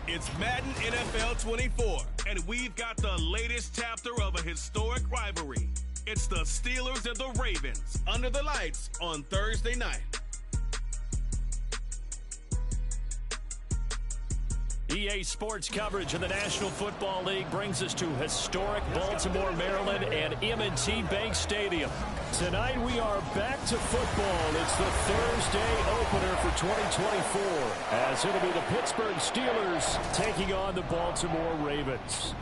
It's Madden NFL 24, and we've got the latest chapter of a historic rivalry. It's the Steelers and the Ravens under the lights on Thursday night. EA Sports coverage of the National Football League brings us to historic Baltimore, Maryland, and M&T Bank Stadium. Tonight we are back to football. It's the Thursday opener for 2024, as it'll be the Pittsburgh Steelers taking on the Baltimore Ravens.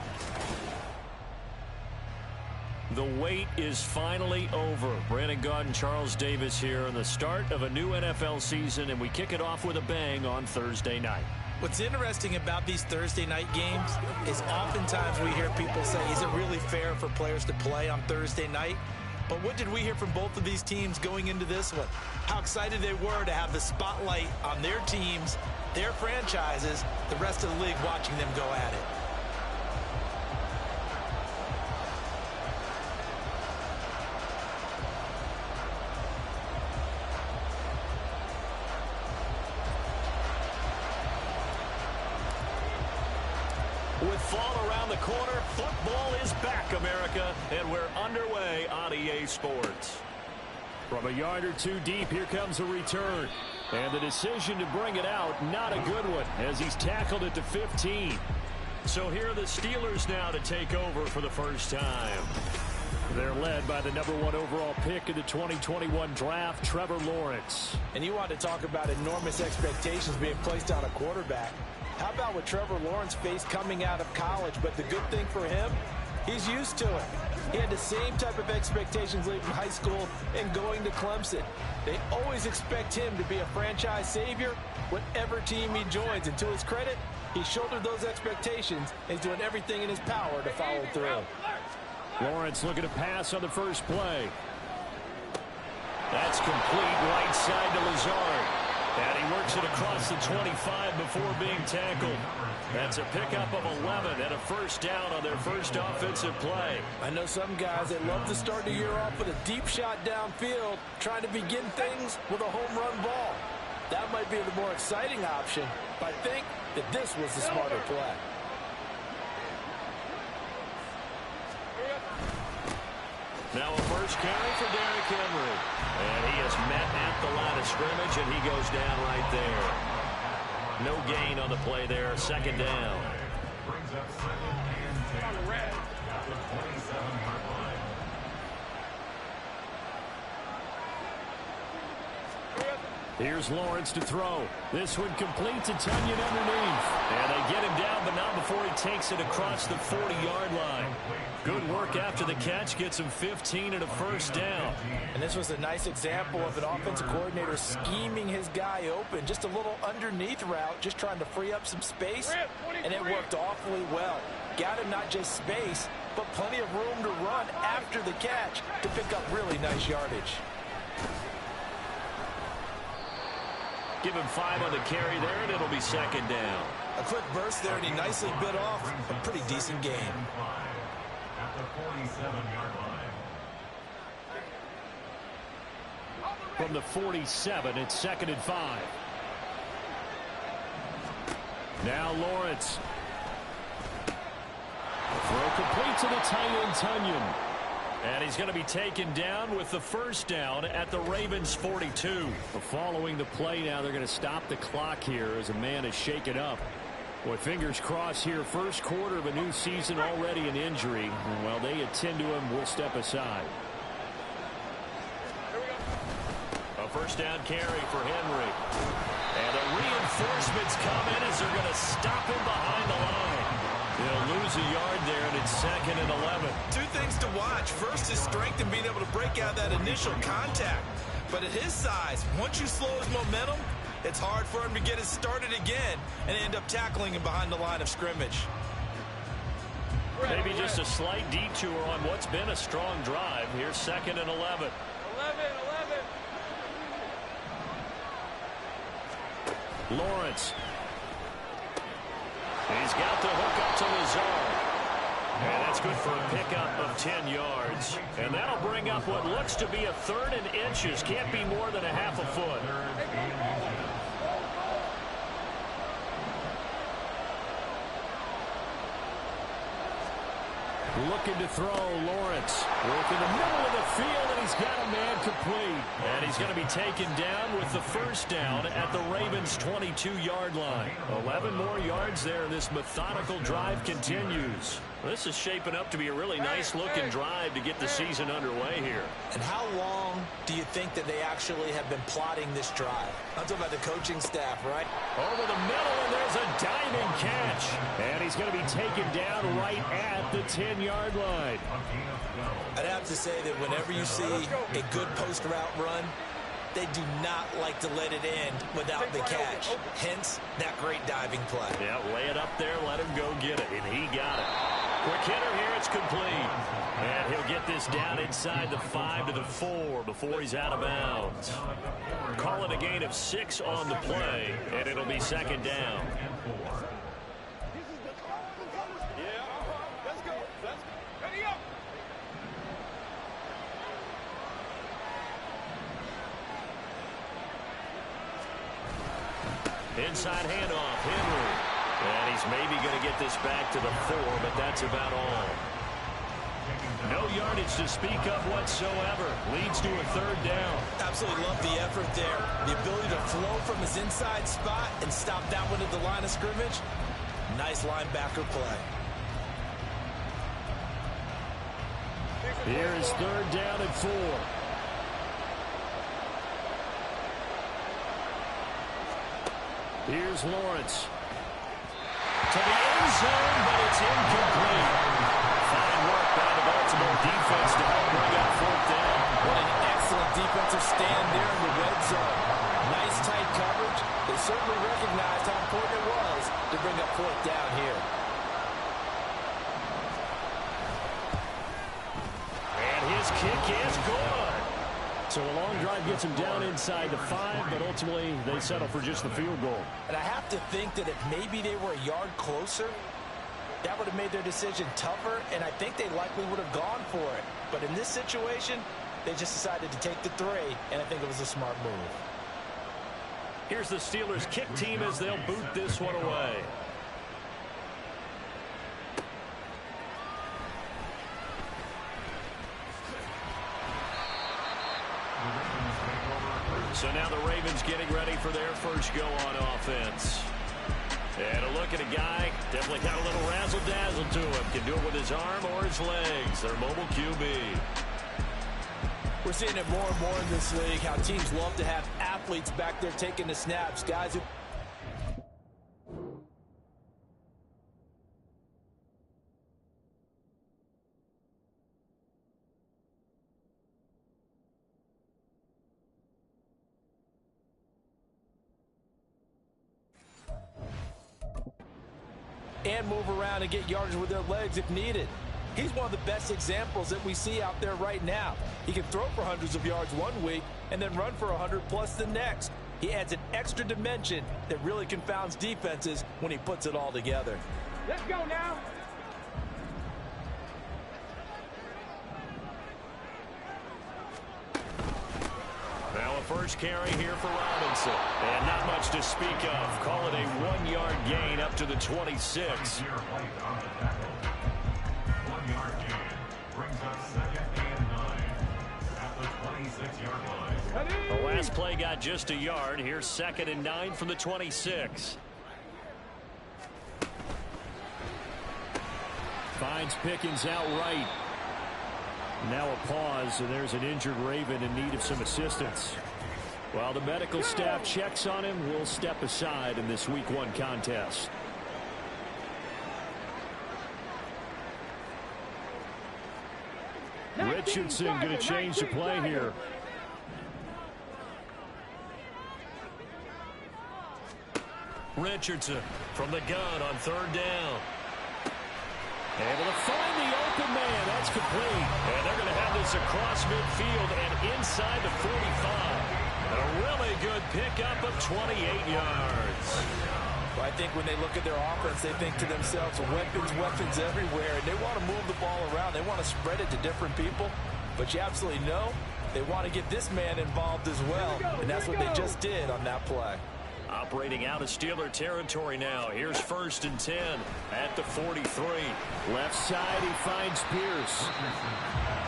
The wait is finally over. Brandon Gaudin and Charles Davis here on the start of a new NFL season, and we kick it off with a bang on Thursday night. What's interesting about these Thursday night games is oftentimes we hear people say, is it really fair for players to play on Thursday night? But what did we hear from both of these teams going into this one? How excited they were to have the spotlight on their teams, their franchises, the rest of the league watching them go at it. With fall around the corner, football is back, America, and we're underway on EA Sports. From a yard or two deep, here comes a return. And the decision to bring it out, not a good one, as he's tackled at the 15. So here are the Steelers now to take over for the first time. They're led by the #1 overall pick in the 2021 draft, Trevor Lawrence. And you want to talk about enormous expectations being placed on a quarterback. How about what Trevor Lawrence faced coming out of college? But the good thing for him, he's used to it. He had the same type of expectations leaving high school and going to Clemson. They always expect him to be a franchise savior, whatever team he joins. And to his credit, he shouldered those expectations and is doing everything in his power to follow through. Lawrence looking to pass on the first play. That's complete right side to Lazard. And he works it across the 25 before being tackled. That's a pickup of 11 and a first down on their first offensive play. I know some guys that love to start the year off with a deep shot downfield, trying to begin things with a home run ball. That might be the more exciting option, but I think that this was the smarter play. Now a first carry for Derrick Henry. And he is met at the line of scrimmage, and he goes down right there. No gain on the play there. Second down. Brings up second and 10 at the 27-yard line. Here's Lawrence to throw. This one complete to Tunyon underneath. And they get him down, but not before he takes it across the 40-yard line. Good work after the catch. Gets him 15 and a first down. And this was a nice example of an offensive coordinator scheming his guy open. Just a little underneath route, just trying to free up some space. And it worked awfully well. Got him not just space, but plenty of room to run after the catch to pick up really nice yardage. Give him 5 on the carry there, and it'll be second down. A quick burst there, and he nicely bit off a pretty decent game. At the 47-yard line. From the 47, it's second and 5. Now Lawrence. Throw complete to the tight end, Tunyon. And he's going to be taken down with the first down at the Ravens 42. Following the play now, they're going to stop the clock here as a man is shaken up. Boy, fingers crossed here. First quarter of a new season, already an injury. And while they attend to him, we'll step aside. A first down carry for Henry. And the reinforcements come in as they're going to stop him behind the line. They'll lose a yard there, and it's second and 11. Two things to watch. First, his strength in being able to break out that initial contact. But at his size, once you slow his momentum, it's hard for him to get it started again and end up tackling him behind the line of scrimmage. Maybe just a slight detour on what's been a strong drive. Here's second and 11. 11. Lawrence. He's got the hook up to Lazard. And that's good for a pickup of 10 yards. And that'll bring up what looks to be a third and inches. Can't be more than a half a foot. Looking to throw, Lawrence. Working the middle of the field, and he's got a man complete. And he's going to be taken down with the first down at the Ravens' 22-yard line. 11 more yards there. This methodical drive continues. This is shaping up to be a really nice-looking drive to get the season underway here. And how long do you think that they actually have been plotting this drive? I'm talking about the coaching staff, right? Over the middle, and there's a diving catch. And he's going to be taken down right at the 10-yard line. I'd have to say that whenever you see a good post route run, they do not like to let it end without the catch. Hence, that great diving play. Yeah, lay it up there, let him go get it, and he got it. Quick hitter here, it's complete. And he'll get this down inside the 5 to the 4 before he's out of bounds. Call it a gain of 6 on the play, and it'll be second down. Inside handoff, Henry. And he's maybe going to get this back to the 4, but that's about all. No yardage to speak of whatsoever. Leads to a third down. Absolutely love the effort there. The ability to flow from his inside spot and stop that one at the line of scrimmage. Nice linebacker play. Here is third down and 4. Here's Lawrence. To the end zone, but it's incomplete. Fine work by the Baltimore defense to help bring up fourth down. What an excellent defensive stand there in the red zone. Nice tight coverage. They certainly recognized how important it was to bring up fourth down here. And his kick is good. So a long drive gets him down inside the 5, but ultimately they settle for just the field goal. And I have to think that if maybe they were a yard closer, that would have made their decision tougher, and I think they likely would have gone for it. But in this situation, they just decided to take the 3, and I think it was a smart move. Here's the Steelers' kick team as they'll boot this one away. So now the Ravens getting ready for their first go on offense. And a look at a guy, definitely got a little razzle-dazzle to him. Can do it with his arm or his legs. Their mobile QB. We're seeing it more and more in this league, how teams love to have athletes back there taking the snaps. Guys who... and move around and get yardage with their legs if needed. He's one of the best examples that we see out there right now. He can throw for hundreds of yards one week and then run for 100+ the next. He adds an extra dimension that really confounds defenses when he puts it all together. Let's go now. Now a first carry here for Robinson. And not much to speak of. Call it a 1-yard gain up to the 26. 1-yard gain brings up 2nd and 9 at the 26-yard line. The last play got just a yard. Here's 2nd and 9 from the 26. Finds Pickens outright. Now a pause, and there's an injured Raven in need of some assistance. While the medical staff checks on him, we'll step aside in this Week 1 contest. Richardson going to change the play here. Richardson from the gun on 3rd down. Able to find the open man. That's complete. And they're going to have this across midfield and inside the 45. A really good pickup of 28 yards. Well, I think when they look at their offense, they think to themselves, weapons everywhere. And they want to move the ball around. They want to spread it to different people. But you absolutely know they want to get this man involved as well. And that's what they just did on that play. Operating out of Steeler territory now. Here's 1st and 10 at the 43. Left side, he finds Pierce.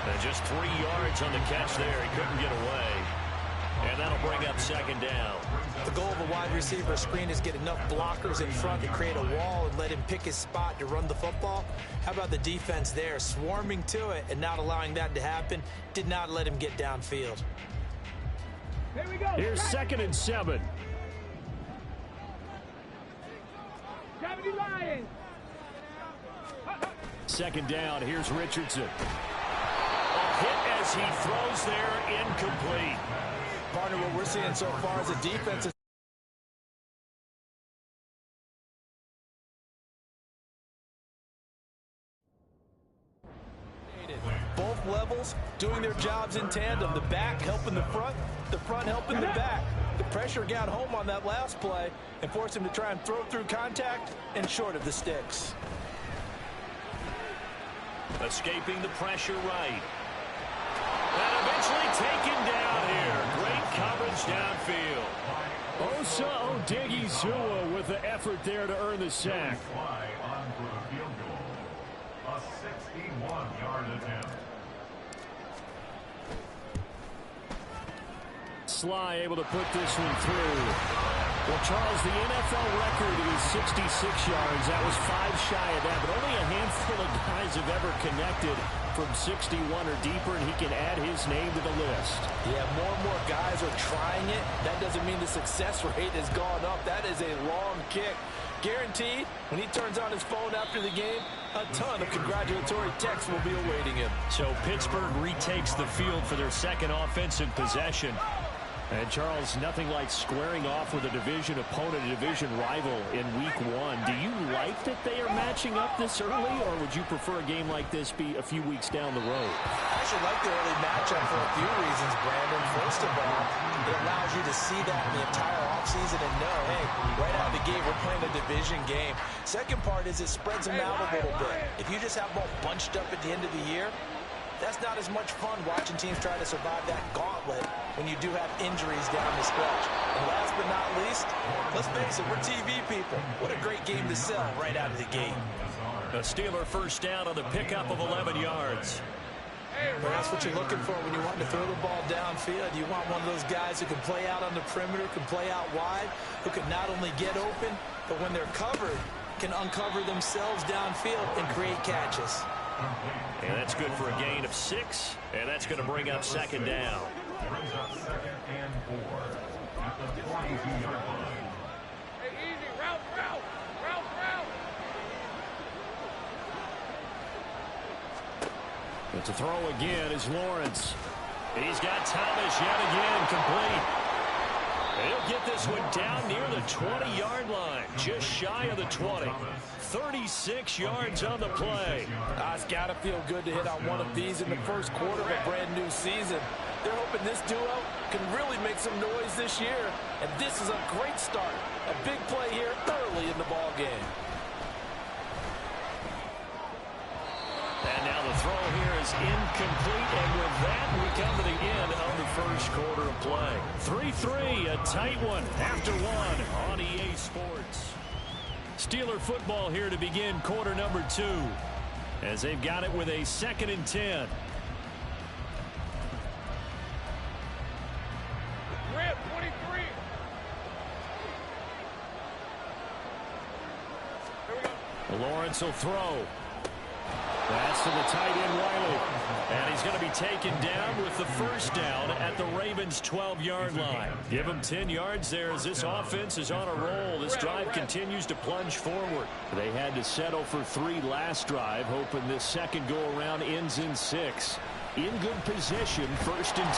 And just 3 yards on the catch there. He couldn't get away. And that'll bring up 2nd down. The goal of a wide receiver screen is get enough blockers in front to create a wall and let him pick his spot to run the football. How about the defense there, swarming to it and not allowing that to happen? Did not let him get downfield. Here we go. Here's 2nd and 7. 70 Lions. 2nd down. Here's Richardson. A hit as he throws there, incomplete. Partner, what we're seeing so far is a defense. Both levels doing their jobs in tandem. The back helping the front helping the back. The pressure got home on that last play and forced him to try and throw through contact and short of the sticks. Escaping the pressure right. And eventually taken down here. Great coverage downfield. Osa Odighizuwa with the effort there to earn the sack. Fly on for the field goal. A 61-yard attempt. Sly able to put this one through. Well, Charles, the NFL record is 66 yards. That was 5 shy of that, but only a handful of guys have ever connected from 61 or deeper, and he can add his name to the list. Yeah, more and more guys are trying it. That doesn't mean the success rate has gone up. That is a long kick. Guaranteed, when he turns on his phone after the game, a ton of congratulatory texts will be awaiting him. So Pittsburgh retakes the field for their 2nd offensive possession. And, Charles, nothing like squaring off with a division opponent, a division rival in Week 1. Do you like that they are matching up this early, or would you prefer a game like this be a few weeks down the road? I actually like the early matchup for a few reasons, Brandon. First of all, it allows you to see that in the entire offseason and know, hey, right out of the gate, we're playing a division game. Second part is it spreads them out a little bit. If you just have them all bunched up at the end of the year, that's not as much fun watching teams try to survive that gauntlet when you do have injuries down the stretch. And last but not least, let's face it, we're TV people. What a great game to sell right out of the gate. A Steeler 1st down on the pickup of 11 yards. Well, that's what you're looking for when you want to throw the ball downfield. You want one of those guys who can play out on the perimeter, can play out wide, who can not only get open, but when they're covered, can uncover themselves downfield and create catches. And that's good for a gain of 6, and that's going to bring up 2nd down. Brings up 2nd and 4 at the 22-yard line. Hey, easy. Route. But to throw again is Lawrence. He's got Thomas yet again complete. He'll get this one down near the 20-yard line, just shy of the 20. 36 yards on the play. It's got to feel good to hit on one of these in the first quarter of a brand-new season. They're hoping this duo can really make some noise this year, and this is a great start. A big play here early in the ball game. And now the throw here is incomplete, and with that, we come to the end of the first quarter of play. 3-3, a tight one after one on EA Sports. Steeler football here to begin quarter number 2, as they've got it with a 2nd and 10. Rip, 23. Here we go. Lawrence will throw. That's to the tight end, Riley. And he's going to be taken down with the 1st down at the Ravens' 12-yard line. Give him 10 yards there as this offense is on a roll. This drive continues to plunge forward. They had to settle for 3 last drive, hoping this second go-around ends in 6. In good position, 1st and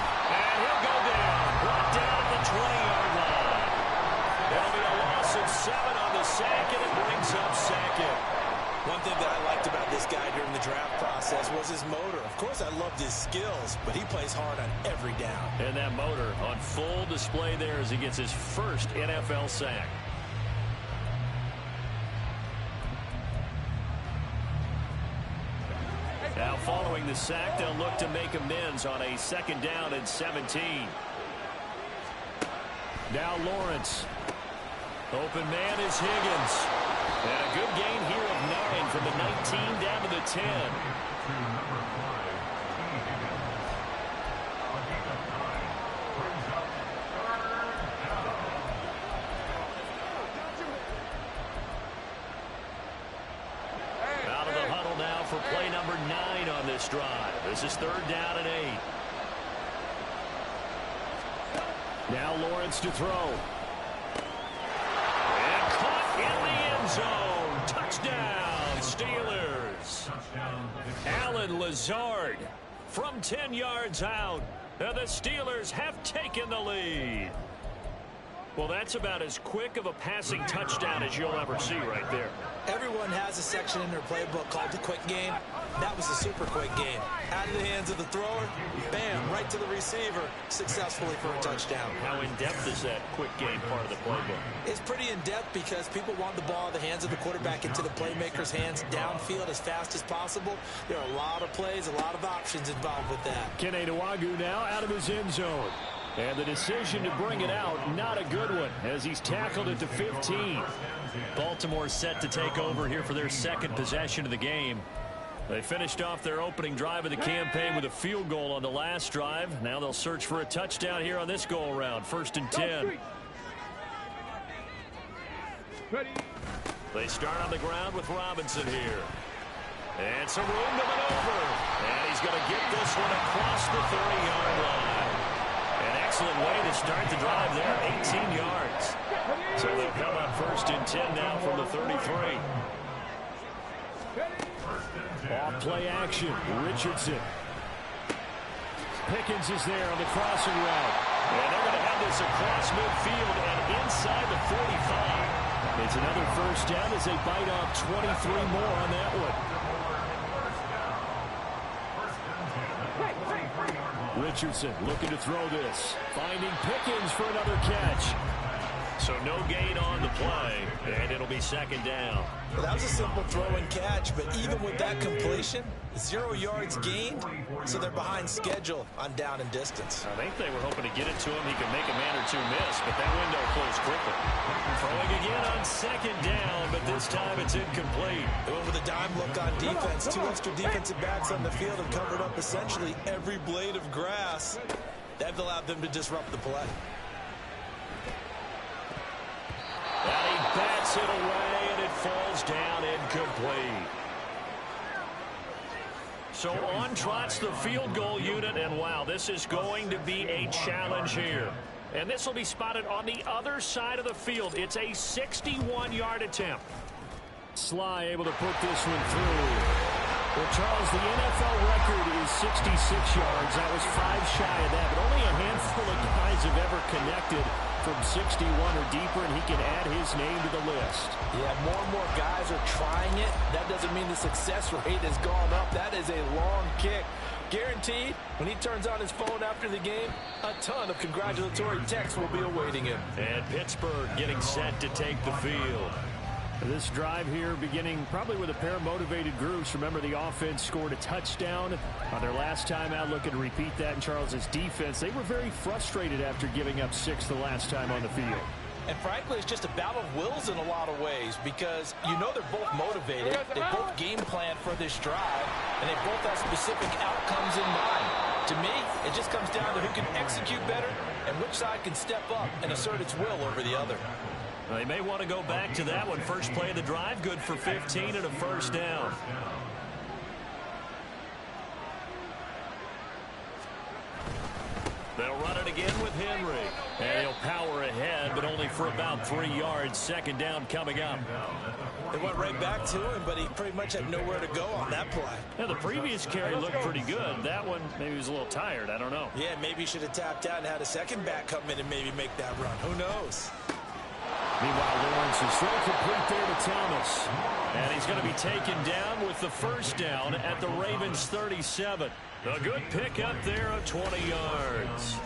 he'll go down. Brought down at the 20-yard line. There'll be a loss of 7 on the sack, and it brings up 2nd. One thing that I liked about this guy during the draft process was his motor. Of course, I loved his skills, but he plays hard on every down. And that motor on full display there as he gets his first NFL sack. Now following the sack, they'll look to make amends on a 2nd down and 17. Now Lawrence. Open man is Higgins. And a good gain here of 9 from the 19 down to the 10. Out of the huddle now for play number 9 on this drive. This is 3rd down and 8. Now Lawrence to throw. And caught in the end zone. Touchdown, Steelers. Alan Lazard from 10 yards out. And the Steelers have taken the lead. Well, that's about as quick of a passing touchdown as you'll ever see right there. Everyone has a section in their playbook called the quick game. That was a super quick game. Out of the hands of the thrower, bam, right to the receiver, successfully for a touchdown. How in-depth is that quick game part of the playbook? It's pretty in-depth because people want the ball in the hands of the quarterback into the playmaker's hands downfield as fast as possible. There are a lot of plays, a lot of options involved with that. Kene Nwangwu now out of his end zone. And the decision to bring it out, not a good one, as he's tackled at the 15. Baltimore set to take over here for their second possession of the game. They finished off their opening drive of the campaign with a field goal on the last drive. Now they'll search for a touchdown here on this go-around. 1st and 10. They start on the ground with Robinson here. And some room to maneuver. And he's going to get this one across the 30-yard line. An excellent way to start the drive there, 18 yards. So they'll come up 1st and 10 now from the 33. Off play action, Richardson. Pickens is there on the crossing route. And they're going to have this across midfield and inside the 45. It's another 1st down as they bite off 23 more on that one. Richardson looking to throw this. Finding Pickens for another catch. So no gain on the play, and it'll be 2nd down. Well, that was a simple throw and catch, but even with that completion, 0 yards gained, so they're behind schedule on down and distance. I think they were hoping to get it to him. He could make a man or two miss, but that window closed quickly. Throwing again on 2nd down, but this time it's incomplete. They went with a dime look on defense. 2 extra defensive backs on the field have covered up essentially every blade of grass. That allowed them to disrupt the play. And he bats it away, and it falls down incomplete. So on trots the field goal unit, and wow, this is going to be a challenge here. And this will be spotted on the other side of the field. It's a 61-yard attempt. Sly able to put this one through. Well, Charles, the NFL record is 66 yards. That was 5 shy of that, but only a handful of guys have ever connected from 61 or deeper, and he can add his name to the list. Yeah, more and more guys are trying it. That doesn't mean the success rate has gone up. That is a long kick. Guaranteed, when he turns on his phone after the game, a ton of congratulatory texts will be awaiting him. And Pittsburgh getting set to take the field. This drive here beginning probably with a pair of motivated groups. Remember, the offense scored a touchdown on their last time out. Looking to repeat that in Charles's defense. They were very frustrated after giving up 6 the last time on the field. And frankly, it's just a battle of wills in a lot of ways because you know they're both motivated. They both game plan for this drive, and they both have specific outcomes in mind. To me, it just comes down to who can execute better and which side can step up and assert its will over the other. They may want to go back to that one. First play of the drive, good for 15 and a 1st down. They'll run it again with Henry. And he'll power ahead, but only for about 3 yards. 2nd down coming up. They went right back to him, but he pretty much had nowhere to go on that play. Yeah, the previous carry looked pretty good. That one, maybe he was a little tired. I don't know. Yeah, maybe he should have tapped out and had a second back come in and maybe make that run. Who knows? Meanwhile, Lawrence is throw complete there to Thomas. And he's going to be taken down with the 1st down at the Ravens 37. A good pick up there of 20 yards.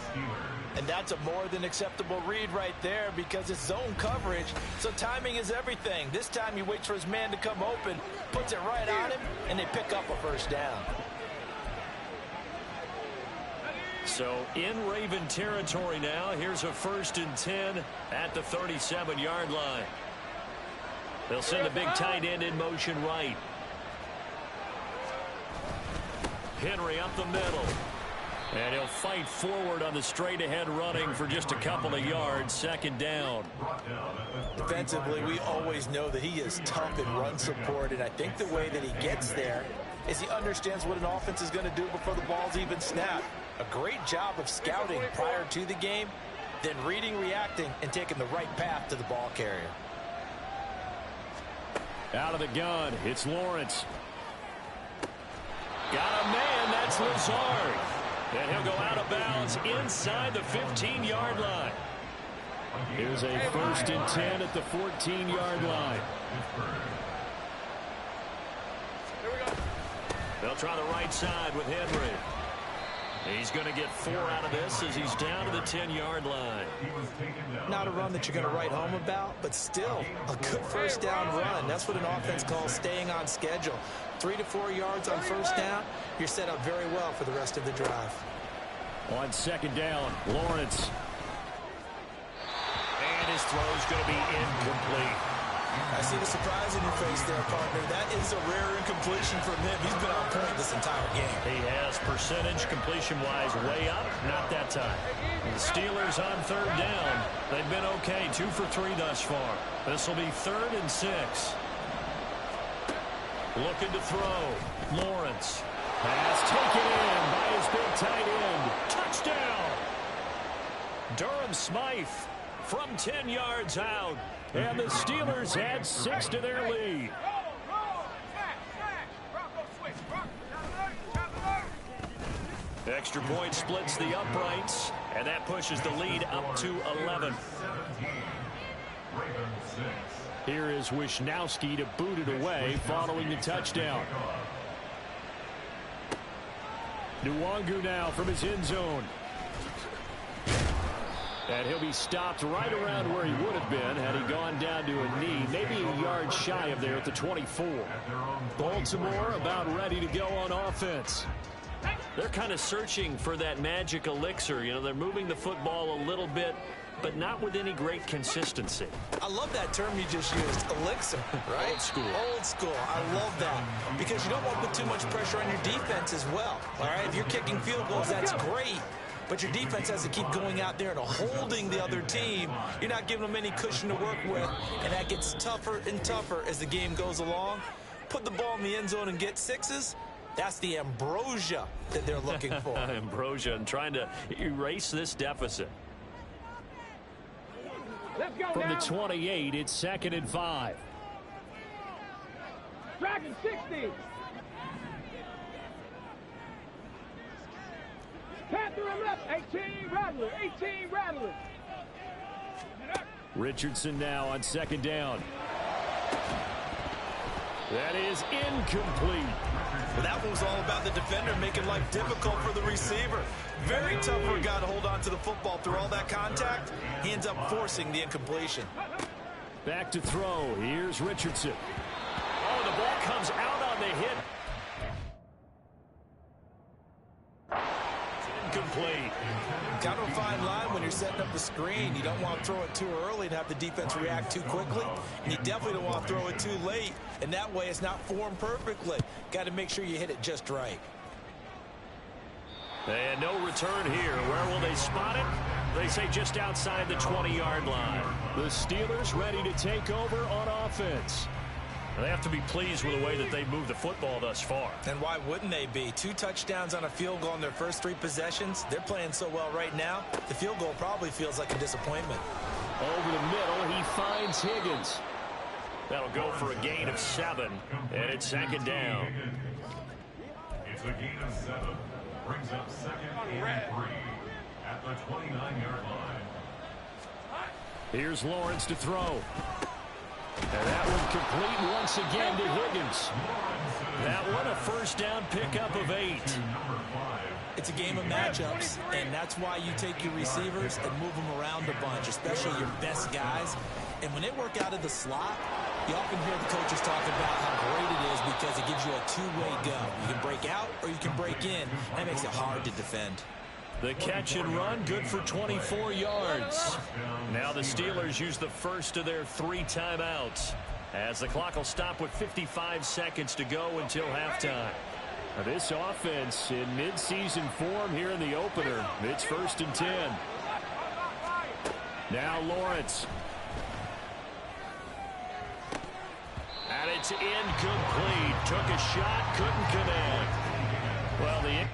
And that's a more than acceptable read right there because it's zone coverage, so timing is everything. This time he waits for his man to come open, puts it right on him, and they pick up a 1st down. So in Raven territory now. Here's a 1st and 10 at the 37-yard line. They'll send the big tight end in motion right. Henry up the middle. And he'll fight forward on the straight-ahead running for just a couple of yards. 2nd down. Defensively, we always know that he is tough in run support, and I think the way that he gets there is he understands what an offense is going to do before the ball's even snapped. A great job of scouting prior to the game, then reading, reacting, and taking the right path to the ball carrier. Out of the gun, it's Lawrence. Got a man, that's Lazard. And he'll go out of bounds inside the 15-yard line. Here's a 1st and 10 at the 14-yard line. They'll try the right side with Henry. He's going to get 4 out of this as he's down to the 10-yard line. Not a run that you're going to write home about, but still a good 1st down run. That's what an offense calls staying on schedule. 3 to 4 yards on 1st down, you're set up very well for the rest of the drive. On 2nd down, Lawrence. And his throw's going to be incomplete. I see the surprise in your face there, partner. That is a rare incompletion from him. He's been on point this entire game. He has percentage completion-wise way up. Not that time. The Steelers on 3rd down. They've been okay. 2 for 3 thus far. This will be 3rd and 6. Looking to throw. Lawrence. Pass taken in by his big tight end. Touchdown! Durham Smythe from 10 yards out. And the Steelers add 6 to their lead. Extra point splits the uprights, and that pushes the lead up to 11. Here is Wisnowski to boot it away following the touchdown. Nwangu now from his end zone. And he'll be stopped right around where he would have been had he gone down to a knee, maybe a yard shy of there at the 24. Baltimore about ready to go on offense. They're kind of searching for that magic elixir. You know, they're moving the football a little bit, but not with any great consistency. I love that term you just used, elixir, right? Old school. Old school. I love that because you don't want to put too much pressure on your defense as well. All right, if you're kicking field goals, that's great. But your defense has to keep going out there and holding the other team. You're not giving them any cushion to work with, and that gets tougher and tougher as the game goes along. Put the ball in the end zone and get 6s. That's the ambrosia that they're looking for. Ambrosia and trying to erase this deficit. Let's go From now. the 28, it's 2nd and 5. Dragon 60. Panther left. 18 Rattler. 18 Rattler. Richardson now on 2nd down. That is incomplete. Well, that was all about the defender making life difficult for the receiver. Very tough for a guy to hold on to the football through all that contact. He ends up forcing the incompletion. Back to throw. Here's Richardson. Oh, the ball comes out on the hit. It's incomplete. Kind of a fine line when you're setting up the screen. You don't want to throw it too early and have the defense react too quickly. And you definitely don't want to throw it too late. And that way it's not formed perfectly. Got to make sure you hit it just right. And no return here. Where will they spot it? They say just outside the 20-yard line. The Steelers ready to take over on offense. They have to be pleased with the way that they moved the football thus far. And why wouldn't they be? 2 touchdowns on a field goal in their first 3 possessions. They're playing so well right now, the field goal probably feels like a disappointment. Over the middle, he finds Higgins. That'll go for a gain of 7, and it's 2nd down. It's a gain of 7. Brings up 2nd and 3 at the 29-yard line. Here's Lawrence to throw. And that one complete once again to Higgins. That one a first down pickup of 8. It's a game of matchups, and that's why you take your receivers and move them around a bunch, especially your best guys. And when they work out of the slot, you often hear the coaches talk about how great it is because it gives you a two-way go. You can break out or you can break in. That makes it hard to defend. The catch and run, good for 24 yards. Now the Steelers use the first of their 3 timeouts, as the clock will stop with 55 seconds to go until halftime. Now this offense in midseason form here in the opener. It's 1st and 10. Now Lawrence. And it's incomplete. Took a shot, couldn't connect. Well,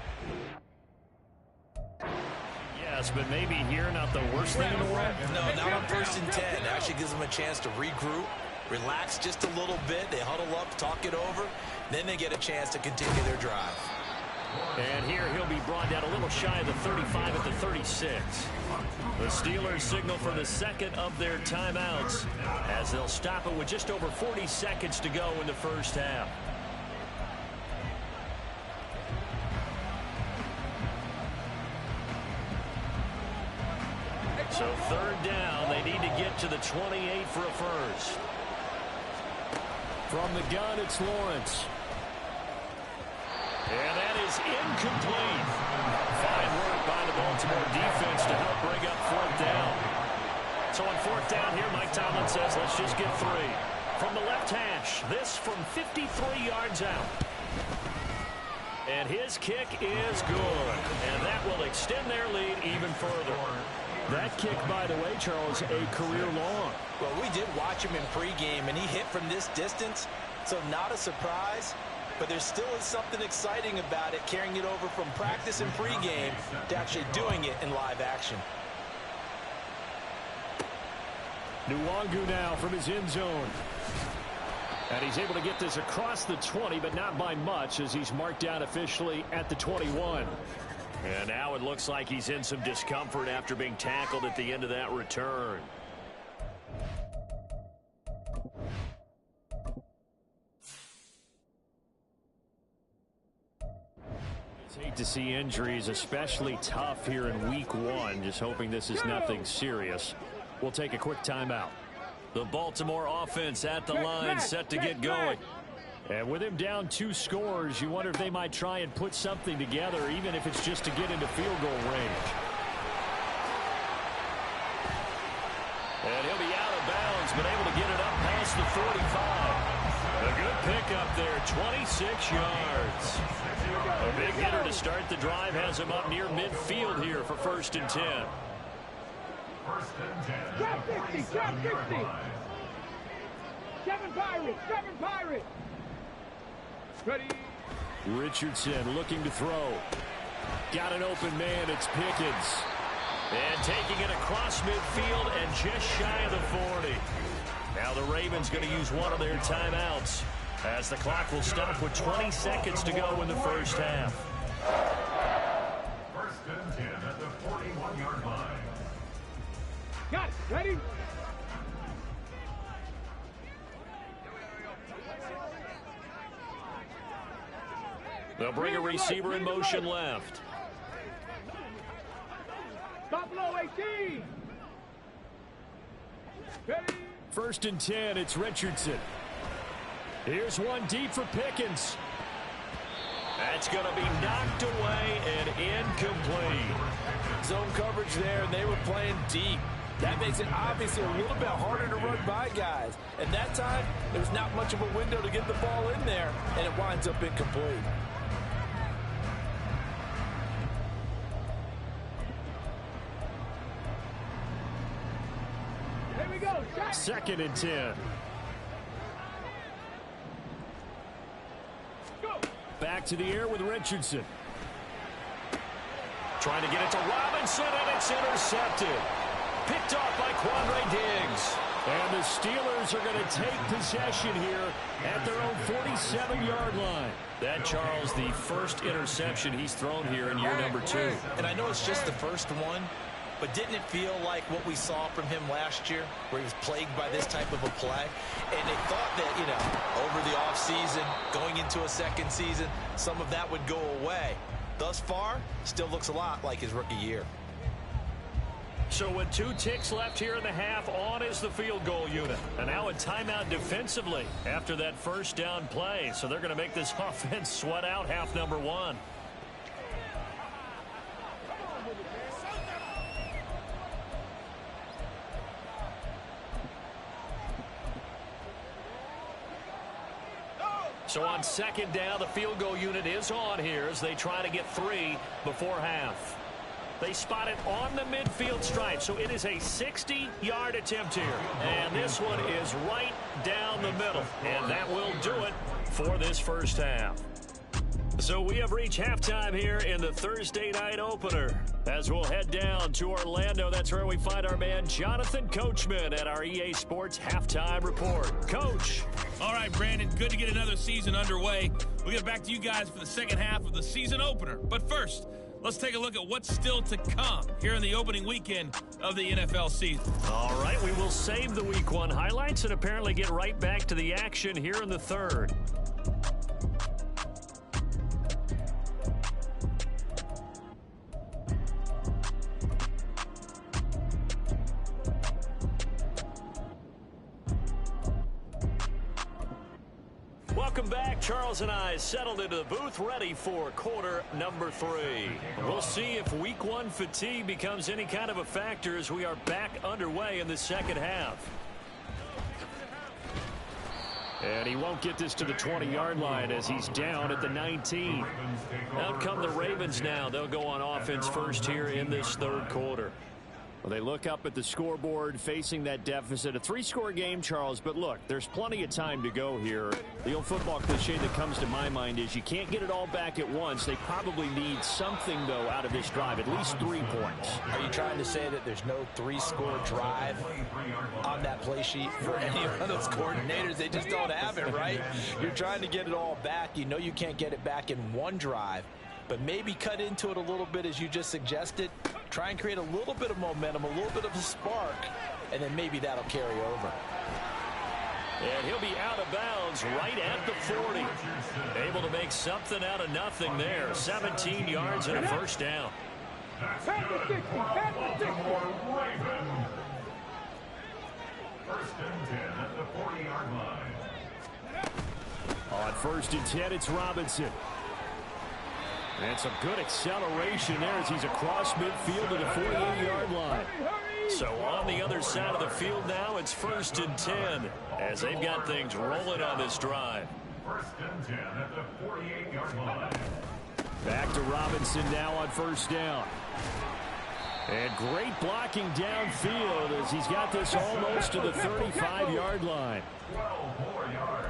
yes, but maybe here not the worst thing in the world. No, not on 1st and 10. It actually gives them a chance to regroup, relax just a little bit. They huddle up, talk it over. Then they get a chance to continue their drive. And here he'll be brought down a little shy of the 35 at the 36. The Steelers signal for the second of their timeouts, as they'll stop it with just over 40 seconds to go in the first half. So 3rd down, they need to get to the 28 for a first. From the gun, it's Lawrence. And that is incomplete. Fine work by the Baltimore defense to help bring up 4th down. So on 4th down here, Mike Tomlin says, let's just get 3. From the left hash, this from 53 yards out. And his kick is good. And that will extend their lead even further. That kick, by the way, Charles, a career long. Well, we did watch him in pregame, and he hit from this distance, so not a surprise. But there still is something exciting about it, carrying it over from practice and pregame to actually doing it in live action. Nwangu now from his end zone. And he's able to get this across the 20, but not by much, as he's marked down officially at the 21. And now it looks like he's in some discomfort after being tackled at the end of that return. It's hate to see injuries, especially tough here in week 1. Just hoping this is nothing serious. We'll take a quick timeout. The Baltimore offense at the line, set to get going. And with him down 2 scores, you wonder if they might try and put something together, even if it's just to get into field goal range. And he'll be out of bounds, but able to get it up past the 45. A good pickup there, 26 yards. A big hitter to start the drive has him up near midfield here for 1st and 10. 1st and 10. Drop 60, drop 60. 7 Pirates, 7 Pirates. Ready. Richardson looking to throw. Got an open man, it's Pickens. And taking it across midfield and just shy of the 40. Now the Ravens going to use one of their timeouts, as the clock will stop with 20 seconds to go in the first half. 1st and 10 at the 41-yard line. Got it. Ready. They'll bring a receiver in motion left. Buffalo 18. Ready. 1st and 10, it's Richardson. Here's one deep for Pickens. That's going to be knocked away and incomplete. Zone coverage there, and they were playing deep. That makes it obviously a little bit harder to run by guys. And that time, there was not much of a window to get the ball in there, and it winds up incomplete. Here we go. 2nd and 10. Go. Back to the air with Richardson. Trying to get it to Robinson, and it's intercepted. Picked off by Quandre Diggs. And the Steelers are going to take possession here at their own 47-yard line. That, Charles, the first interception he's thrown here in year number 2. And I know it's just the first one, but didn't it feel like what we saw from him last year, where he was plagued by this type of a play? And they thought that, you know, over the offseason, going into a second season, some of that would go away. Thus far, still looks a lot like his rookie year. So with 2 ticks left here in the half, on is the field goal unit. And now a timeout defensively after that first down play. So they're going to make this offense sweat out half number 1. So on second down, the field goal unit is on here as they try to get 3 before half. They spot it on the midfield stripe, so it is a 60-yard attempt here. And this one is right down the middle, and that will do it for this first half. So we have reached halftime here in the Thursday night opener. As we'll head down to Orlando, that's where we find our man Jonathan Coachman at our EA Sports Halftime Report. Coach. All right, Brandon, good to get another season underway. We'll get back to you guys for the second half of the season opener. But first, let's take a look at what's still to come here in the opening weekend of the NFL season. All right, we will save the Week 1 highlights and apparently get right back to the action here in the third. Welcome back. Charles and I settled into the booth ready for quarter number 3. We'll see if Week 1 fatigue becomes any kind of a factor as we are back underway in the second half. And he won't get this to the 20-yard line as he's down at the 19. Out come the Ravens now. They'll go on offense first here in this third quarter. Well, they look up at the scoreboard facing that deficit. A 3-score game, Charles, but look, there's plenty of time to go here. The old football cliche that comes to my mind is you can't get it all back at once. They probably need something, though, out of this drive, at least 3 points. Are you trying to say that there's no 3-score drive on that play sheet for any of those coordinators? They just don't have it, right? You're trying to get it all back. You know you can't get it back in one drive, but maybe cut into it a little bit as you just suggested. Try and create a little bit of momentum, a little bit of a spark, and then maybe that'll carry over. And he'll be out of bounds right at the 40. Able to make something out of nothing there. 17 yards and a first down. Baltimore Ravens. First and 10 at the 40-yard line. On first and 10, it's Robinson. And some good acceleration there as he's across midfield to the 48-yard line. So on the other side of the field now, it's first and 10 as they've got things rolling on this drive. First and 10 at the 48-yard line. Back to Robinson now on first down. And great blocking downfield as he's got this almost to the 35-yard line. 12 more yards.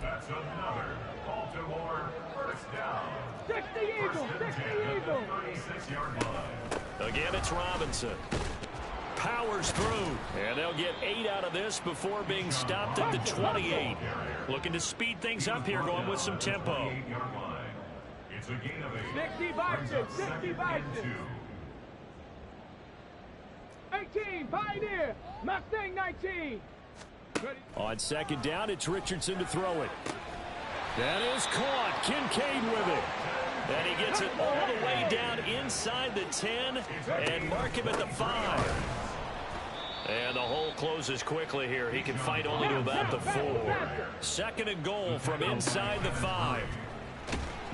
That's another Baltimore first down. 60 Eagles, 60 Eagles. 36-yard line. Again, it's Robinson. Powers through. And they'll get 8 out of this before being stopped at the 28. Looking to speed things up here, going with some tempo. It's a gain of 8. 60 Vikings, 60 Vikings. 18, Pioneer. Mustang 19. Ready. On second down, it's Richardson to throw it. That is caught. Kincaid with it. And he gets it all the way down inside the 10 and mark him at the 5. And the hole closes quickly here. He can fight only to about the 4. Second and goal from inside the 5.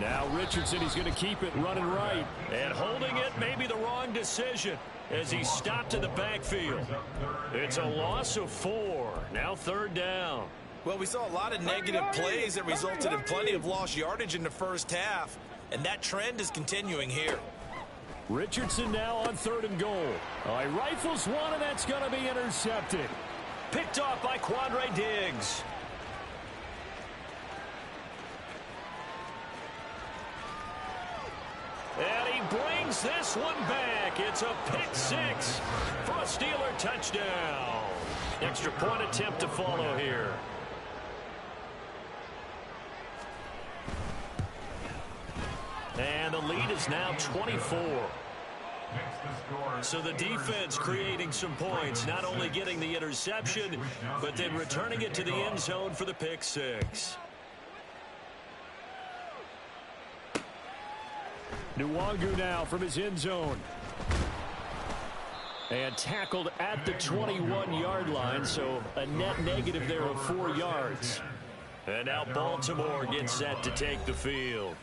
Now Richardson, he's going to keep it running right. And holding it may be the wrong decision as he stopped in the backfield. It's a loss of 4. Now third down. Well, we saw a lot of negative plays that resulted in plenty of lost yardage in the first half, and that trend is continuing here. Richardson now on third and goal. All right, rifles one, and that's going to be intercepted. Picked off by Quandre Diggs. And he brings this one back. It's a pick 6 for a Steeler touchdown. Extra point attempt to follow here. And the lead is now 24. So the defense creating some points, not only getting the interception, but then returning it to the end zone for the pick 6. Nwangu now from his end zone. And tackled at the 21-yard line, so a net negative there of 4 yards. And now Baltimore gets set to take the field.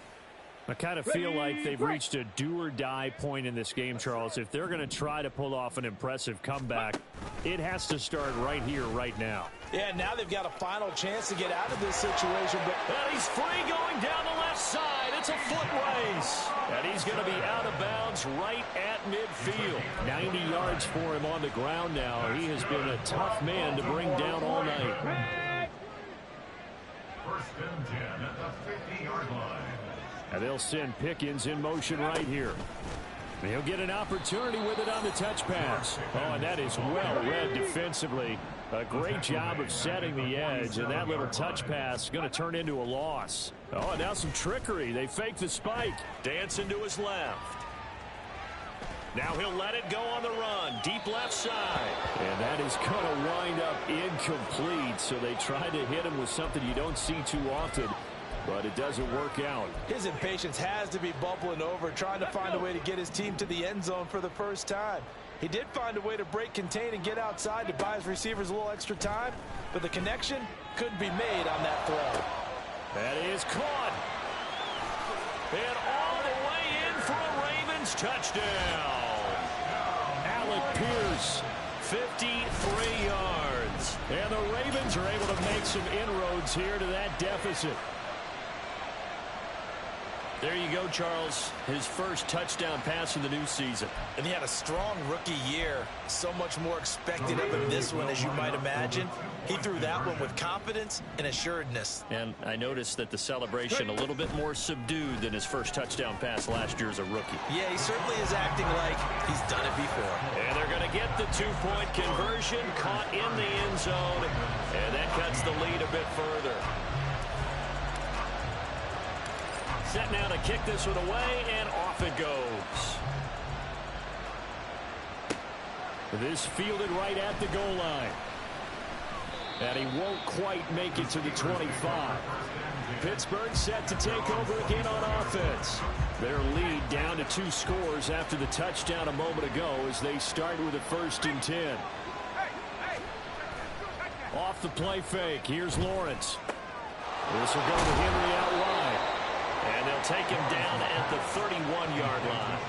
I kind of feel like they've reached a do-or-die point in this game, Charles. If they're going to try to pull off an impressive comeback, it has to start right here, right now. Yeah, now they've got a final chance to get out of this situation. And he's free going down the left side. It's a foot race. And he's going to be out of bounds right at midfield. 90 yards for him on the ground now. He has been a tough man to bring down all night. First and 10 at the 50-yard line. And they'll send Pickens in motion right here. He'll get an opportunity with it on the touch pass. Oh, and that is well read defensively. A great job of setting the edge, and that little touch pass is going to turn into a loss. Oh, and now some trickery. They fake the spike. Dancing to his left. Now he'll let it go on the run. Deep left side. And that is going to wind up incomplete, so they try to hit him with something you don't see too often. But it doesn't work out. His impatience has to be bubbling over, trying to find a way to get his team to the end zone for the first time. He did find a way to break contain and get outside to buy his receivers a little extra time, but the connection couldn't be made on that throw. That is caught. And all the way in for a Ravens touchdown. Alec Pierce, 53 yards. And the Ravens are able to make some inroads here to that deficit. There you go, Charles. His first touchdown pass of the new season. And he had a strong rookie year. So much more expected of him this one, as you might imagine. He threw that one with confidence and assuredness. And I noticed that the celebration a little bit more subdued than his first touchdown pass last year as a rookie. Yeah, he certainly is acting like he's done it before. And they're going to get the two-point conversion, caught in the end zone, and that cuts the lead a bit further. Set now to kick this one away, and off it goes. This fielded right at the goal line. And he won't quite make it to the 25. Pittsburgh set to take over again on offense. Their lead down to 2 scores after the touchdown a moment ago as they start with a 1st and 10. Off the play fake. Here's Lawrence. This will go to Henry out wide. And they'll take him down at the 31-yard line.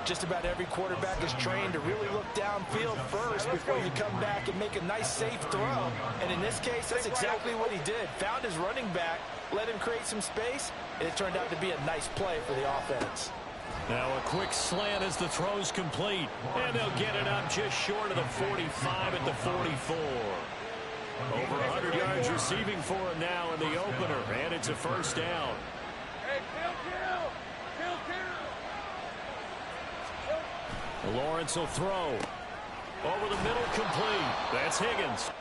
Just about every quarterback is trained to really look downfield first before you come back and make a nice, safe throw. And in this case, that's exactly what he did. Found his running back, let him create some space, and it turned out to be a nice play for the offense. Now a quick slant as the throw's complete. And they'll get it up just short of the 45 at the 44. Over 100 yards receiving for him now in the opener, and it's a 1st down. Lawrence will throw. Over the middle, complete. That's Higgins.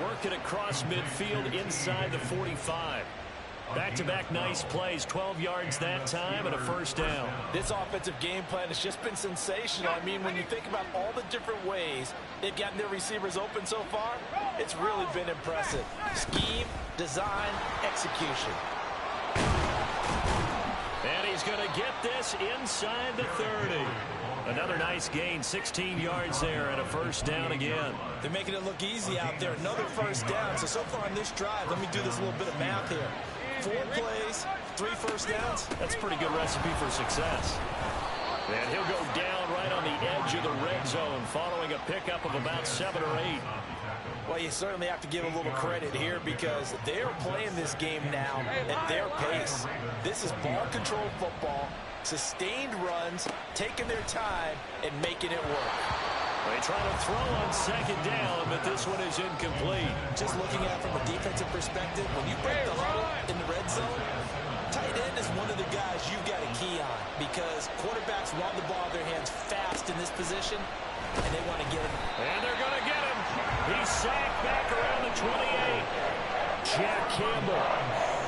Working across midfield inside the 45. Back-to-back nice plays, 12 yards that time and a 1st down. This offensive game plan has just been sensational. I mean, when you think about all the different ways they've gotten their receivers open so far, it's really been impressive. Scheme, design, execution. And he's going to get this inside the 30. Another nice gain, 16 yards there and a 1st down again. They're making it look easy out there. Another 1st down. So far on this drive, let me do this little bit of math here. 4 plays, 3 1st downs. That's a pretty good recipe for success. And he'll go down right on the edge of the red zone following a pickup of about 7 or 8. Well, you certainly have to give a little credit here because they're playing this game now at their pace. This is ball control football, sustained runs, taking their time, and making it work. They try to throw on 2nd down, but this one is incomplete. Just looking at it from a defensive perspective, when you break the huddle in the red zone, tight end is one of the guys you've got a key on because quarterbacks want the ball in their hands fast in this position, and they want to get him. And they're going to get him. He's sacked back around the 28. Jack Campbell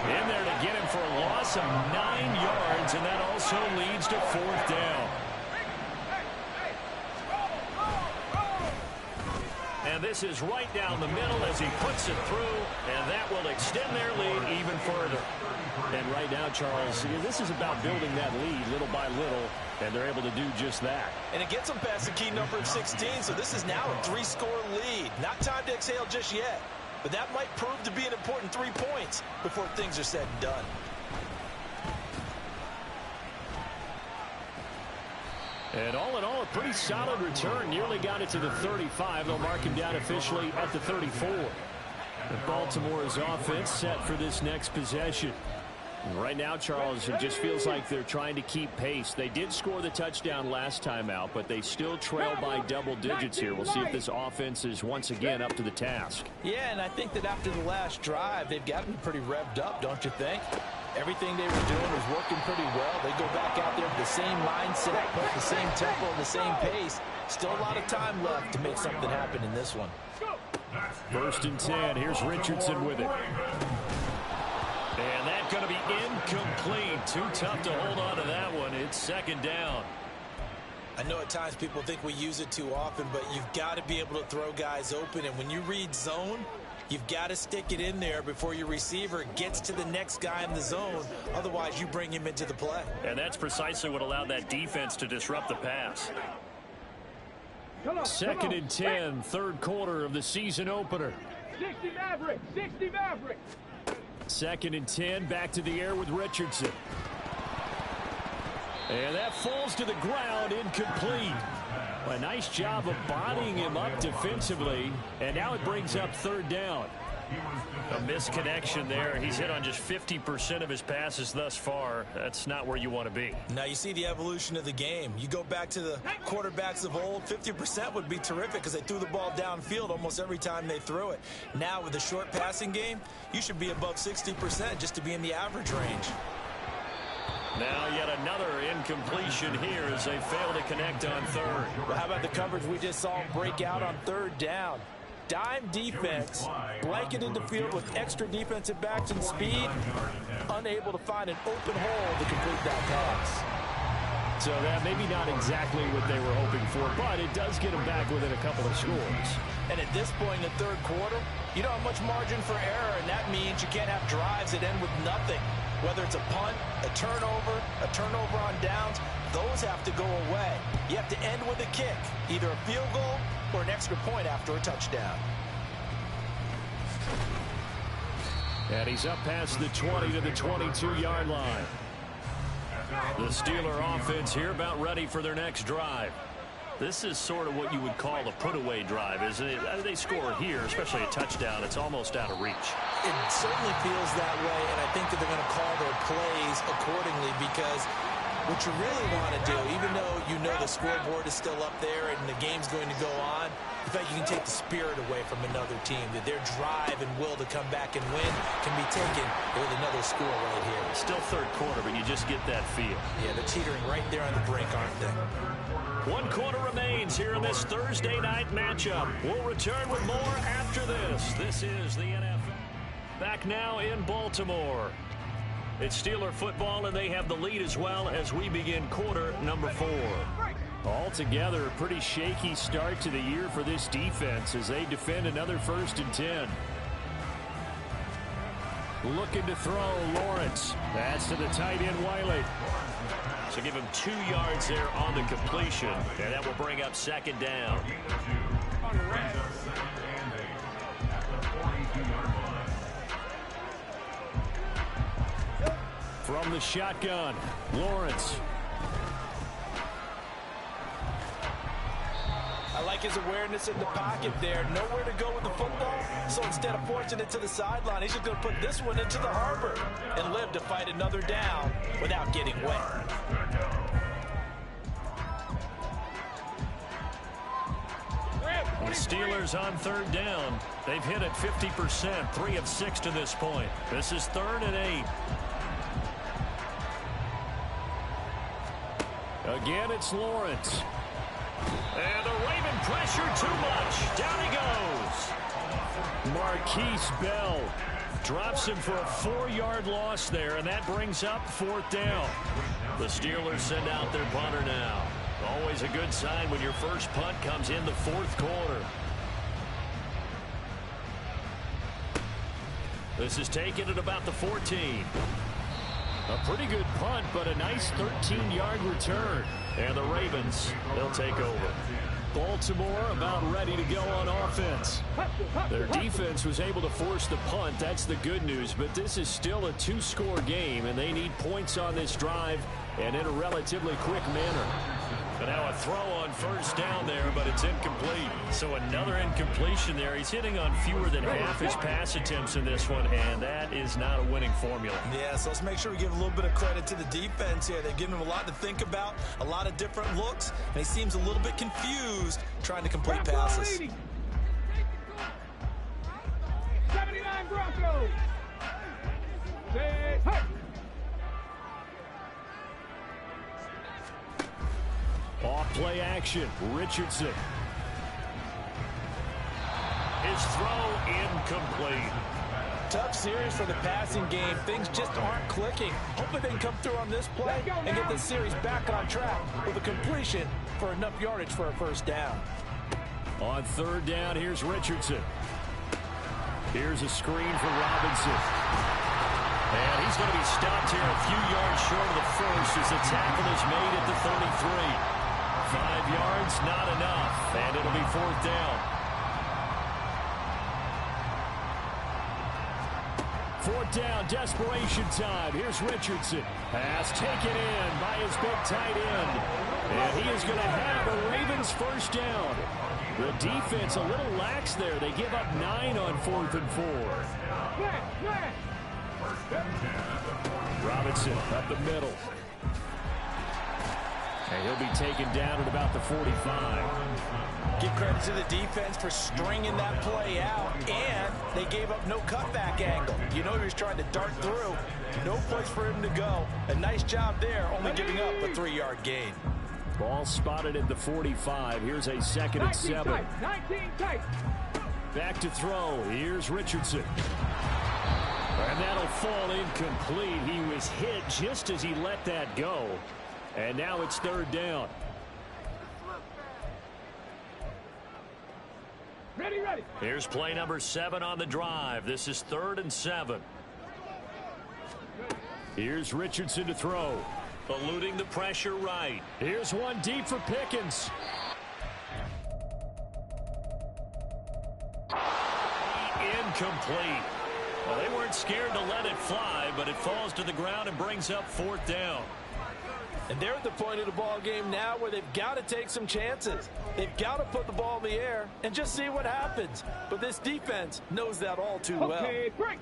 in there to get him for a loss of 9 yards, and that also leads to 4th down. And this is right down the middle as he puts it through, and that will extend their lead even further. And right now, Charles, this is about building that lead little by little, and they're able to do just that. And it gets them past the key number of 16, so this is now a 3-score lead. Not time to exhale just yet. but that might prove to be an important 3 points before things are said and done. And all in all, a pretty solid return. Nearly got it to the 35. They'll mark him down officially at the 34. And Baltimore's offense set for this next possession. Right now, Charles, it just feels like they're trying to keep pace. They did score the touchdown last time out, but they still trail by double digits here. We'll see if this offense is once again up to the task. Yeah, and I think that after the last drive, they've got to be pretty revved up, don't you think? Everything they were doing was working pretty well. They go back out there with the same mindset, the same tempo, the same pace. Still a lot of time left to make something happen in this one. 1st and 10. Here's Richardson with it. And that's going to be incomplete. Too tough to hold on to that one. It's 2nd down. I know at times people think we use it too often, but you've got to be able to throw guys open. And when you read zone, you've got to stick it in there before your receiver gets to the next guy in the zone. Otherwise, you bring him into the play. And that's precisely what allowed that defense to disrupt the pass. 2nd and 10, 3rd quarter of the season opener. 60 Maverick, 60 Maverick. 2nd and 10, back to the air with Richardson. And that falls to the ground, incomplete. A nice job of bodying him up defensively, and now it brings up 3rd down. A misconnection there. He's hit on just 50% of his passes thus far. That's not where you want to be. Now you see the evolution of the game. You go back to the quarterbacks of old, 50% would be terrific because they threw the ball downfield almost every time they threw it. Now with the short passing game, you should be above 60% just to be in the average range. Now yet another incompletion here as they fail to connect on 3rd. Well, how about the coverage we just saw break out on 3rd down? Dime defense, blanketed the field with extra defensive backs and speed, unable to find an open hole to complete that pass. So that maybe not exactly what they were hoping for, but it does get them back within a couple of scores. And at this point in the 3rd quarter, you don't have much margin for error, and that means you can't have drives that end with nothing. Whether it's a punt, a turnover on downs, those have to go away. You have to end with a kick, either a field goal or an extra point after a touchdown. And he's up past the 20 to the 22-yard line. The Steeler offense here about ready for their next drive. This is sort of what you would call a put-away drive, isn't it? They score here, especially a touchdown. It's almost out of reach. It certainly feels that way, and I think that they're going to call their plays accordingly because what you really want to do, even though you know the scoreboard is still up there and the game's going to go on, in fact, you can take the spirit away from another team, that their drive and will to come back and win can be taken with another score right here. Still 3rd quarter, but you just get that feel. Yeah, they're teetering right there on the brink, aren't they? 1 quarter remains here in this Thursday night matchup. We'll return with more after this. This is the NFL. Back now in Baltimore. It's Steeler football, and they have the lead as well as we begin quarter number 4. Altogether, a pretty shaky start to the year for this defense as they defend another 1st and 10. Looking to throw, Lawrence. That's to the tight end, Wiley. So give him 2 yards there on the completion, and that will bring up 2nd down. From the shotgun, Lawrence. I like his awareness in the pocket there. Nowhere to go with the football, so instead of forcing it to the sideline, he's just going to put this one into the harbor and live to fight another down without getting wet. The Steelers on 3rd down. They've hit it 50%, 3 of 6 to this point. This is 3rd and 8. Again, it's Lawrence. And the Raven pressure too much. Down he goes. Marquise Bell drops him for a 4-yard loss there, and that brings up 4th down. The Steelers send out their punter now. Always a good sign when your first punt comes in the 4th quarter. This is taken at about the 14. A pretty good punt, but a nice 13-yard return. And the Ravens, they'll take over. Baltimore about ready to go on offense. Their defense was able to force the punt. That's the good news. But this is still a 2-score game, and they need points on this drive and in a relatively quick manner. But now a throw on first down there, but it's incomplete. So another incompletion there. He's hitting on fewer than half his pass attempts in this one, and that is not a winning formula. Yeah, so let's make sure we give a little bit of credit to the defense here. They've given him a lot to think about, a lot of different looks, and he seems a little bit confused trying to complete passes. 79 Broncos. Say, hey. Off play action, Richardson. His throw incomplete. Tough series for the passing game. Things just aren't clicking. Hopefully they can come through on this play and get the series back on track with a completion for enough yardage for a first down. On third down, here's Richardson. Here's a screen for Robinson. And he's going to be stopped here a few yards short of the first as the tackle is made at the 33. 5 yards, not enough, and it'll be fourth down. Fourth down, desperation time. Here's Richardson. Pass taken in by his big tight end. And he is going to have a Ravens first down. The defense a little lax there. They give up 9 on 4th and 4. Robinson up the middle. And he'll be taken down at about the 45. Give credit to the defense for stringing that play out, and they gave up no cutback angle. You know he was trying to dart through. No place for him to go. A nice job there, only giving up a 3-yard gain. Ball spotted at the 45. Here's a 2nd and 7. 19 tight. Back to throw. Here's Richardson. And that'll fall incomplete. He was hit just as he let that go. And now it's third down. Ready, ready. Here's play number 7 on the drive. This is 3rd and 7. Here's Richardson to throw. Eluding the pressure right. Here's one deep for Pickens. Incomplete. Well, they weren't scared to let it fly, but it falls to the ground and brings up fourth down. And they're at the point of the ball game now where they've got to take some chances. They've got to put the ball in the air and just see what happens. But this defense knows that all too well.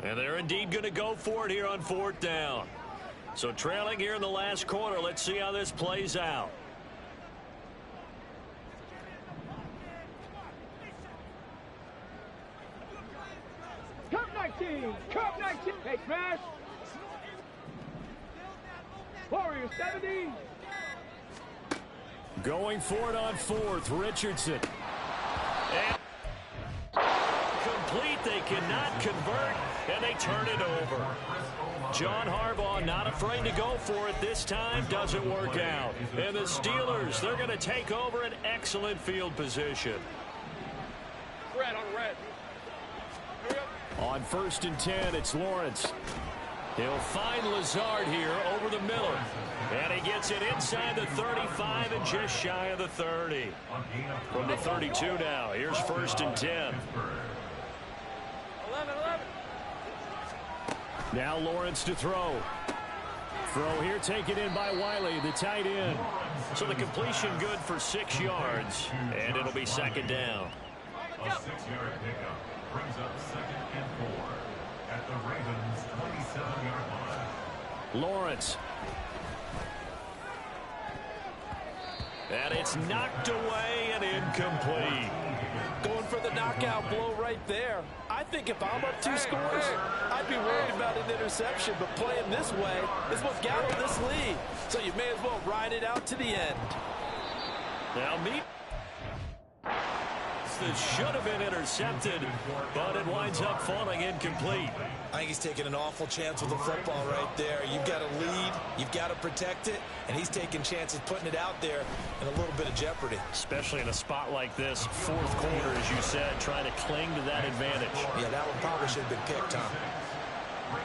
And they're indeed going to go for it here on fourth down. So trailing here in the last quarter, let's see how this plays out. Cup 19. Cup 19. Hey, Crash. Warriors 70. Going for it on 4th, Richardson. And complete, they cannot convert, and they turn it over. John Harbaugh not afraid to go for it this time, doesn't work out. And the Steelers, they're going to take over an excellent field position. Red on red. On 1st and 10, it's Lawrence. He'll find Lazard here over the middle. And he gets it inside the 35 and just shy of the 30. From the 32 now, here's 1st and 10. 11. Now Lawrence to throw. Throw here taken in by Wiley, the tight end. So the completion good for 6 yards, and it'll be 2nd down. A 6-yard pickup brings up 2nd and 4 at the Ravens' 27-yard line. Lawrence. And it's knocked away and incomplete. Going for the knockout blow right there. I think if I'm up 2 scores, I'd be worried about an interception, but playing this way is what got him this lead. So you may as well ride it out to the end. Now this should have been intercepted, but it winds up falling incomplete. I think he's taking an awful chance with the football right there. You've got to lead, you've got to protect it, and he's taking chances putting it out there in a little bit of jeopardy. Especially in a spot like this, 4th quarter, as you said, trying to cling to that advantage. Yeah, that one probably should have been picked, Tom.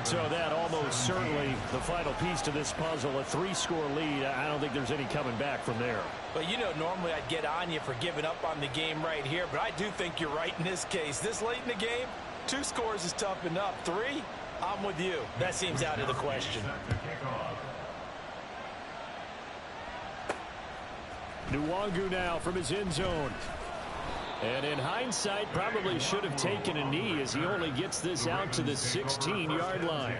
So that almost certainly the final piece to this puzzle, a 3-score lead. I don't think there's any coming back from there. But, you know, normally I'd get on you for giving up on the game right here, but I do think you're right in this case. This late in the game, 2 scores is tough enough. 3, I'm with you. That seems out of the question. Nwangu now from his end zone. And in hindsight, probably should have taken a knee as he only gets this out to the 16-yard line.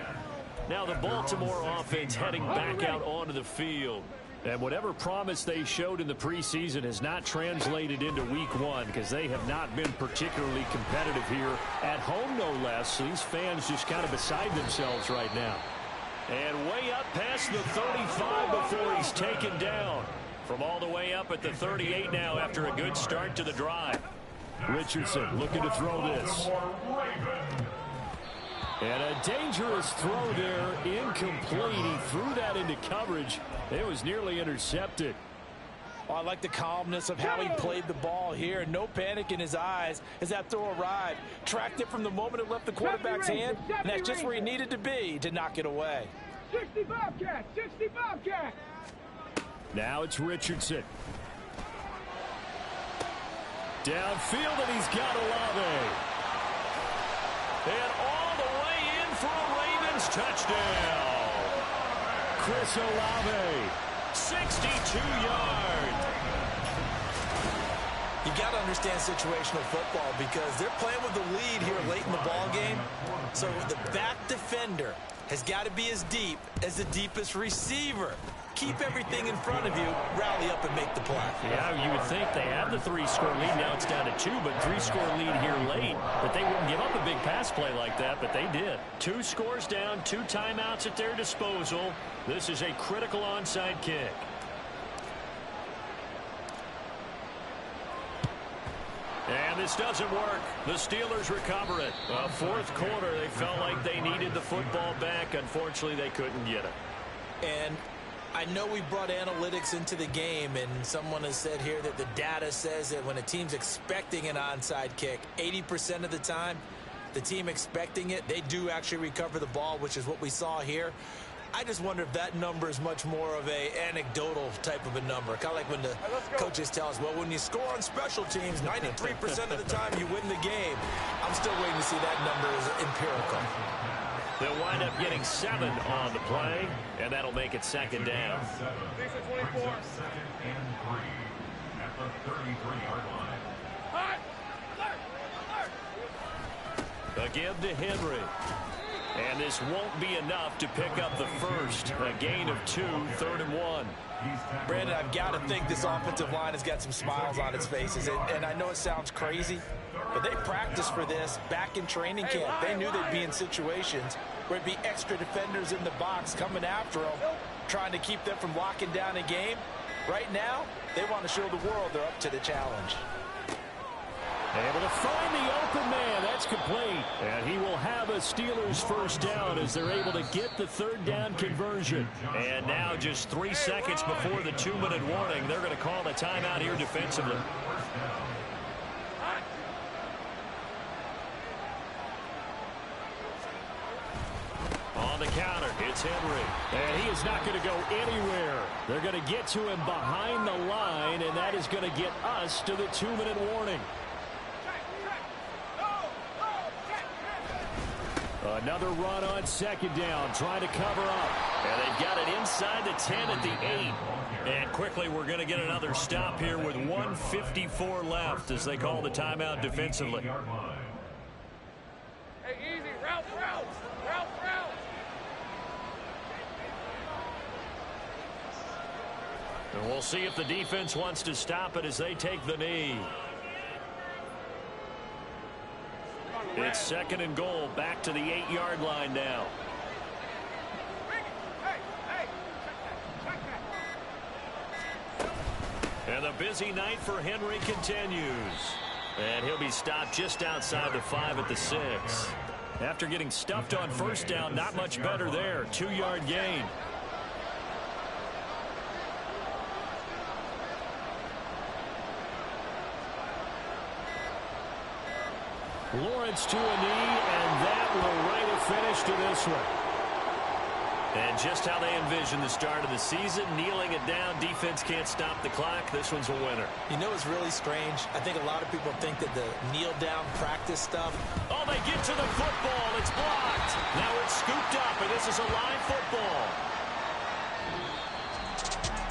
Now the Baltimore offense heading back out onto the field. And whatever promise they showed in the preseason has not translated into week 1 because they have not been particularly competitive here at home, no less. So these fans just kind of beside themselves right now. And way up past the 35 before he's taken down. From all the way up at the 38 now after a good start to the drive. Richardson looking to throw this. And a dangerous throw there, incomplete. He threw that into coverage. It was nearly intercepted. Oh, I like the calmness of how he played the ball here. No panic in his eyes as that throw arrived. Tracked it from the moment it left the quarterback's hand, and that's just where he needed to be to knock it away. 60 Bobcat, 60 Bobcat. Now it's Richardson. Downfield, and he's got Olave. And all the way in for a Ravens touchdown. Chris Olave. 62 yards. You got to understand situational football because they're playing with the lead here late in the ball game. So the back defender has got to be as deep as the deepest receiver. Keep everything in front of you, rally up and make the play. Yeah, you would think they have the 3-score lead. Now it's down to 2, but 3-score lead here late. But they wouldn't give up a big pass play like that, but they did. 2 scores down, 2 timeouts at their disposal. This is a critical onside kick. And this doesn't work. The Steelers recover it. Fourth quarter, they felt like they needed the football back. Unfortunately, they couldn't get it. And I know we brought analytics into the game, and someone has said here that the data says that when a team's expecting an onside kick, 80% of the time, the team expecting it, they do actually recover the ball, which is what we saw here. I just wonder if that number is much more of a anecdotal type of a number. Kind of like when the coaches tell us, well, when you score on special teams, 93% of the time you win the game. I'm still waiting to see that number is empirical. They'll wind up getting 7 on the play, and that'll make it second down. Second and 3 at the 33-yard line. Again to Henry. And this won't be enough to pick up the first. A gain of 2, 3rd and 1. Brandon, I've got to think this offensive line has got some smiles on its faces. And I know it sounds crazy, but they practiced for this back in training camp. They knew they'd be in situations where it'd be extra defenders in the box coming after them, trying to keep them from locking down a game. Right now, they want to show the world they're up to the challenge. Able to find the open man. That's complete. And he will have a Steelers first down as they're able to get the 3rd down conversion. And now just 3 seconds before the 2-minute warning, they're going to call a timeout here defensively. On the counter, it's Henry. And he is not going to go anywhere. They're going to get to him behind the line, and that is going to get us to the 2-minute warning. Another run on 2nd down, trying to cover up. And they've got it inside the 10 at the 8. And quickly, we're going to get another stop here with 1:54 left as they call the timeout defensively. Hey, easy. Route. And we'll see if the defense wants to stop it as they take the knee. It's 2nd and goal, back to the 8-yard line now. And the busy night for Henry continues. And he'll be stopped just outside the 5 at the 6. After getting stuffed on 1st down, not much better there. 2-yard gain. gets to a knee, and that will write a finish to this one. And just how they envision the start of the season, kneeling it down, defense can't stop the clock. This one's a winner. You know, it's really strange. I think a lot of people think that the kneel-down practice stuff. Oh, they get to the football. It's blocked. Now it's scooped up, and this is a live football.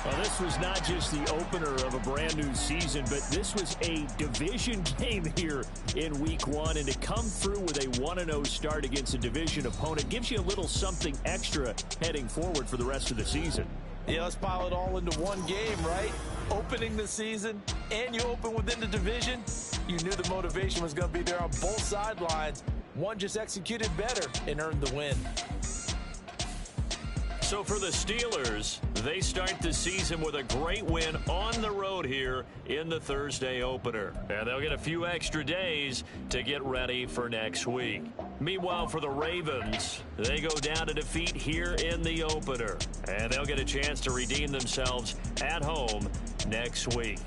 Well, this was not just the opener of a brand new season, but this was a division game here in week 1. And to come through with a 1-0 start against a division opponent gives you a little something extra heading forward for the rest of the season. Yeah, let's pile it all into one game, right? Opening the season, and you open within the division. You knew the motivation was going to be there on both sidelines. One just executed better and earned the win. So for the Steelers, they start the season with a great win on the road here in the Thursday opener. And they'll get a few extra days to get ready for next week. Meanwhile, for the Ravens, they go down to defeat here in the opener. And they'll get a chance to redeem themselves at home next week.